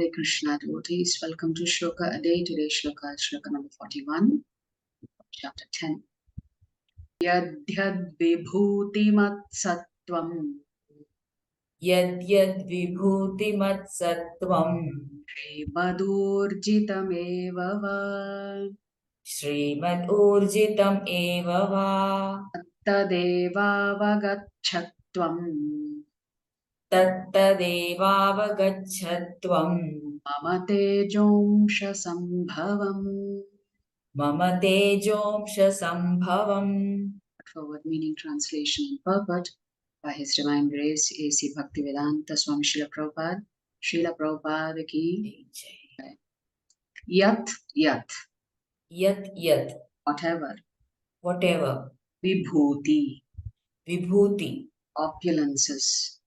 Hare Krishna devotees, welcome to Sloka a day. Today's Sloka is Sloka number 41, chapter 10. Yadhyad vibhutimat sattvam Yad vibhutimat sattvam Srimadurjitameva va Srimad urjitam eva va Tattadevavagachatvam Tattadevavagachatvam Mama tejomsha sambhavam. Mama tejomsha sambhavam. Forward meaning, translation and purport by His Divine Grace A.C. Bhaktivedanta Swami Srila Prabhupada. Srila Prabhupada ki Yat Yat, Yat whatever, Vibhuti, opulences,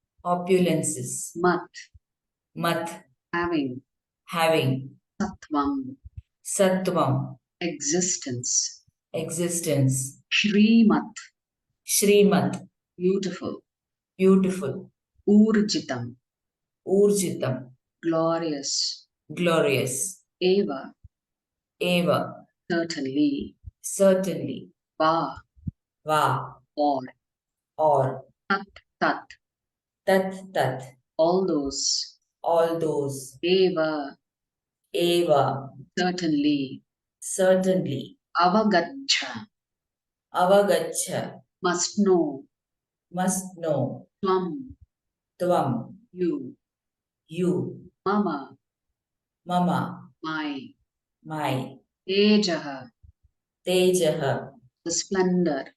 Mat, having, Sattvam, existence, Shrimat, beautiful, Urjitam, glorious, Eva, certainly, Va, or, Tat, all those, Eva, certainly, Avagaccha, must know, Tvam, you, Mama, my, Tejaha, Tejaha, the splendor,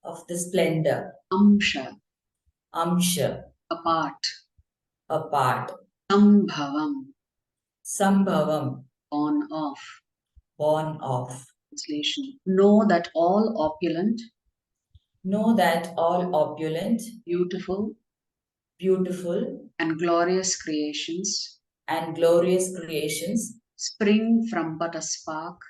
of the splendor, Amsha, apart, Sambhavam, born of. Translation. Know that all opulent, beautiful, and glorious creations spring from but a spark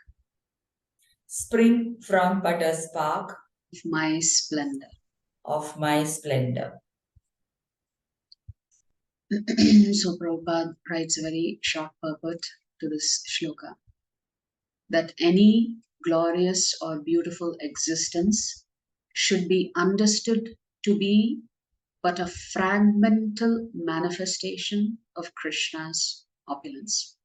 of my splendor. So Prabhupada writes a very short purport to this shloka, that any glorious or beautiful existence should be understood to be but a fragmental manifestation of Krishna's opulence,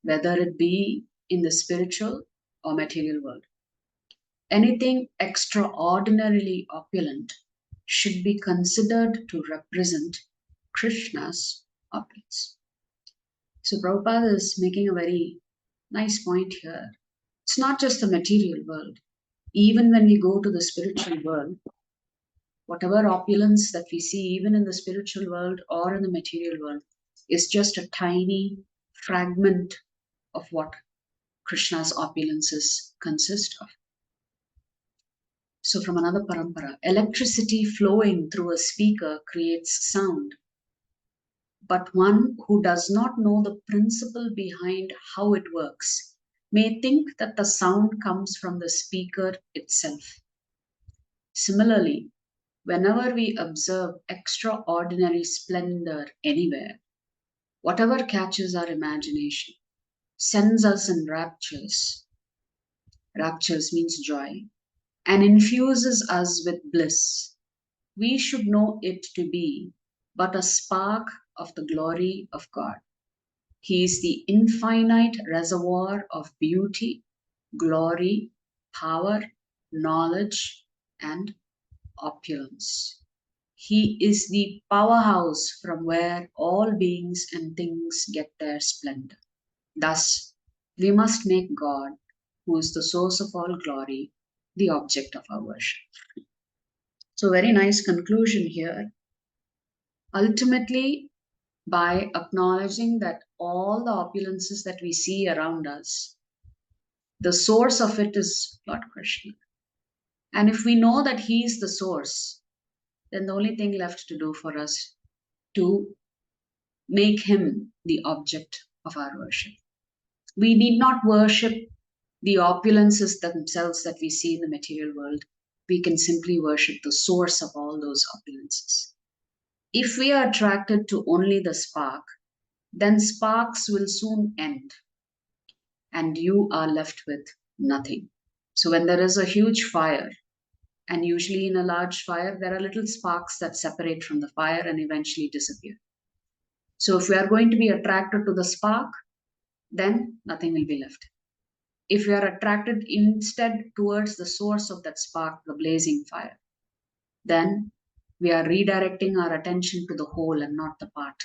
whether it be in the spiritual or material world. Anything extraordinarily opulent should be considered to represent Krishna's opulence. So Prabhupada is making a very nice point here. It's not just the material world. Even when we go to the spiritual world, whatever opulence that we see, even in the spiritual world or in the material world, is just a tiny fragment of what Krishna's opulences consist of. So from another parampara, electricity flowing through a speaker creates sound. But one who does not know the principle behind how it works may think that the sound comes from the speaker itself. Similarly, whenever we observe extraordinary splendor anywhere, whatever catches our imagination sends us in raptures. Raptures means joy, and infuses us with bliss. We should know it to be but a spark of the glory of God. He is the infinite reservoir of beauty, glory, power, knowledge, and opulence. He is the powerhouse from where all beings and things get their splendor. Thus, we must make God, who is the source of all glory, the object of our worship. So, very nice conclusion here. Ultimately, by acknowledging that all the opulences that we see around us, the source of it is Lord Krishna. And if we know that He is the source, then the only thing left to do for us to make Him the object of our worship. We need not worship the opulences themselves that we see in the material world. We can simply worship the source of all those opulences. If we are attracted to only the spark, then sparks will soon end and you are left with nothing. So when there is a huge fire, and usually in a large fire, there are little sparks that separate from the fire and eventually disappear. So if we are going to be attracted to the spark, then nothing will be left. If we are attracted instead towards the source of that spark, the blazing fire, then we are redirecting our attention to the whole and not the part.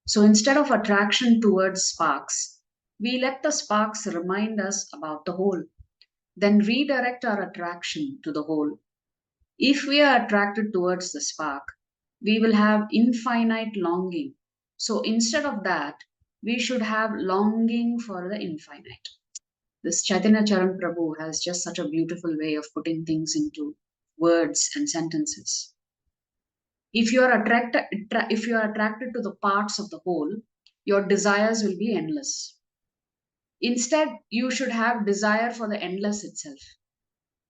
So instead of attraction towards sparks, we let the sparks remind us about the whole, then redirect our attraction to the whole. If we are attracted towards the spark, we will have infinite longing. So instead of that, we should have longing for the infinite. This Chaitanya Charan Prabhu has just such a beautiful way of putting things into words and sentences. If you are attracted to the parts of the whole, your desires will be endless. Instead, you should have desire for the endless itself.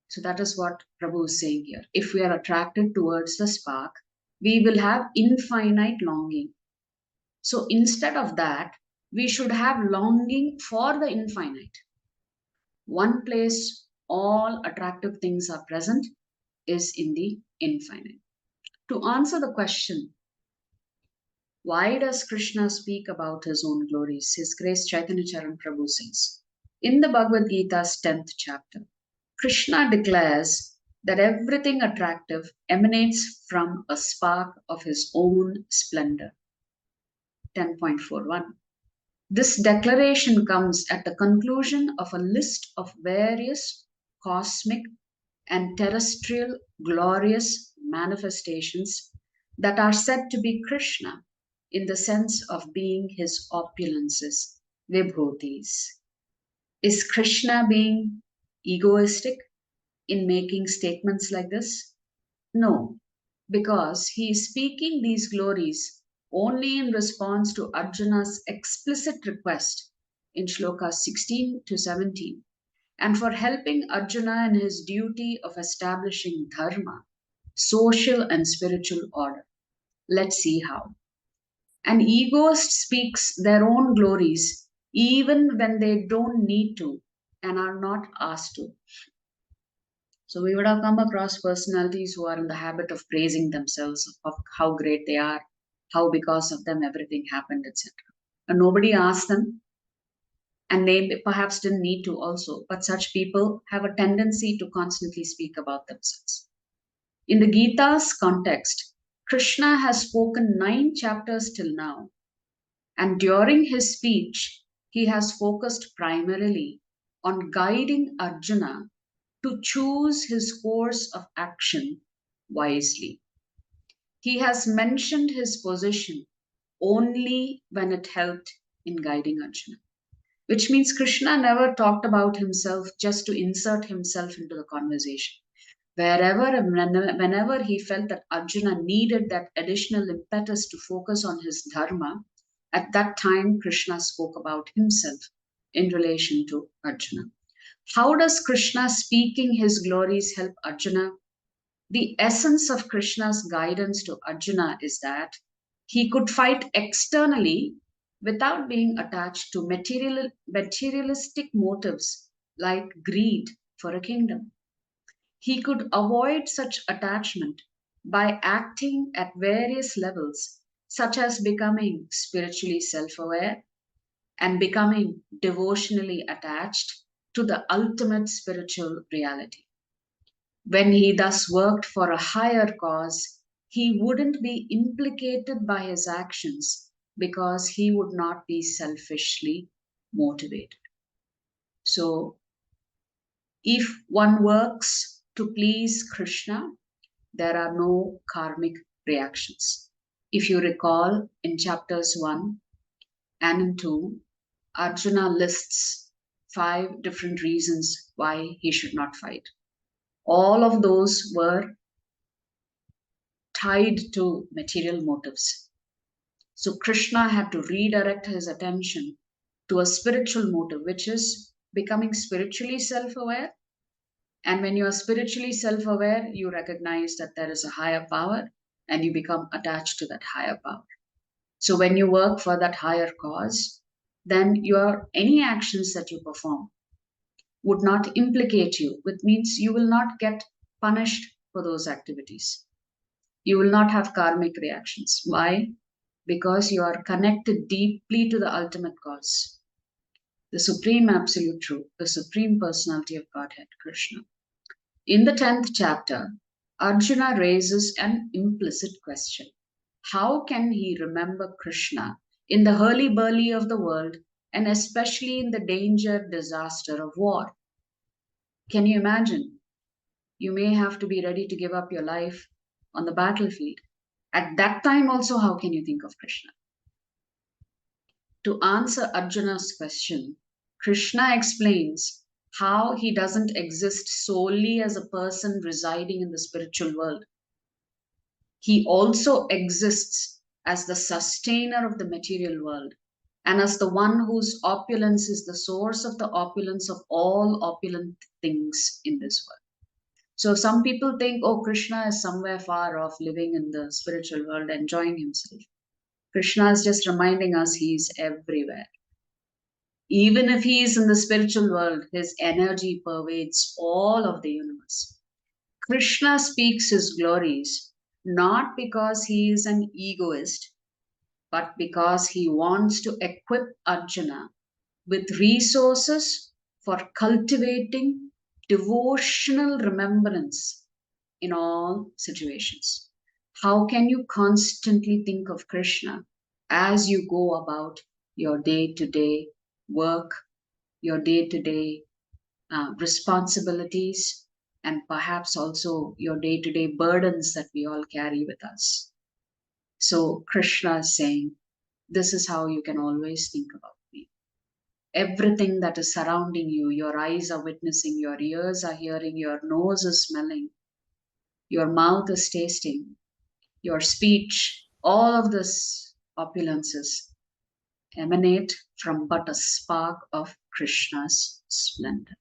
So that is what Prabhu is saying here. If we are attracted towards the spark, we will have infinite longing. So instead of that, we should have longing for the infinite. One place all attractive things are present is in the infinite. To answer the question, why does Krishna speak about his own glories? His Grace Chaitanya Charan Prabhu says, in the Bhagavad Gita's 10th chapter, Krishna declares that everything attractive emanates from a spark of his own splendor. 10.41. This declaration comes at the conclusion of a list of various cosmic and terrestrial glorious manifestations that are said to be Krishna in the sense of being his opulences, vibhutis. Is Krishna being egoistic in making statements like this? No, because he is speaking these glories only in response to Arjuna's explicit request in Sloka 16 to 17 and for helping Arjuna in his duty of establishing dharma, social and spiritual order. Let's see how. An egoist speaks their own glories even when they don't need to and are not asked to. So we would have come across personalities who are in the habit of praising themselves, of how great they are, how because of them everything happened, etc. And nobody asked them, and they perhaps didn't need to also, but such people have a tendency to constantly speak about themselves. In the Gita's context, Krishna has spoken 9 chapters till now, and during his speech, he has focused primarily on guiding Arjuna to choose his course of action wisely. He has mentioned his position only when it helped in guiding Arjuna, which means Krishna never talked about himself just to insert himself into the conversation. Wherever and whenever he felt that Arjuna needed that additional impetus to focus on his dharma, at that time Krishna spoke about himself in relation to Arjuna. How does Krishna speaking his glories help Arjuna? The essence of Krishna's guidance to Arjuna is that he could fight externally without being attached to materialistic motives like greed for a kingdom. He could avoid such attachment by acting at various levels, such as becoming spiritually self aware and becoming devotionally attached to the ultimate spiritual reality. When he thus worked for a higher cause, he wouldn't be implicated by his actions because he would not be selfishly motivated. So, if one works to please Krishna, there are no karmic reactions. If you recall in chapters 1 and 2, Arjuna lists 5 different reasons why he should not fight. All of those were tied to material motives. So Krishna had to redirect his attention to a spiritual motive, which is becoming spiritually self aware. And when you are spiritually self aware, you recognize that there is a higher power and you become attached to that higher power. So when you work for that higher cause, then any actions that you perform would not implicate you, which means you will not get punished for those activities. You will not have karmic reactions. Why? Because you are connected deeply to the ultimate cause, the supreme absolute truth, the supreme personality of Godhead, Krishna. In the 10th chapter, Arjuna raises an implicit question. How can he remember Krishna in the hurly-burly of the world, and especially in the danger, disaster of war? Can you imagine? You may have to be ready to give up your life on the battlefield. At that time also, how can you think of Krishna? To answer Arjuna's question, Krishna explains how he doesn't exist solely as a person residing in the spiritual world. He also exists as the sustainer of the material world and as the one whose opulence is the source of the opulence of all opulent things in this world. So some people think, oh, Krishna is somewhere far off living in the spiritual world, enjoying himself. Krishna is just reminding us he is everywhere. Even if he is in the spiritual world, his energy pervades all of the universe. Krishna speaks his glories not because he is an egoist, but because he wants to equip Arjuna with resources for cultivating devotional remembrance in all situations. How can you constantly think of Krishna as you go about your day to day work, your day to day responsibilities, and perhaps also your day to day burdens that we all carry with us? So, Krishna is saying, this is how you can always think about me. Everything that is surrounding you, your eyes are witnessing, your ears are hearing, your nose is smelling, your mouth is tasting, your speech, all of this opulences emanate from but a spark of Krishna's splendor.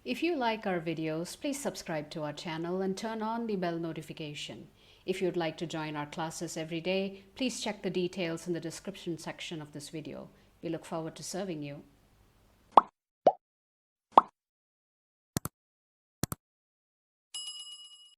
If you like our videos, please subscribe to our channel and turn on the bell notification. If you'd like to join our classes every day, please check the details in the description section of this video. We look forward to serving you.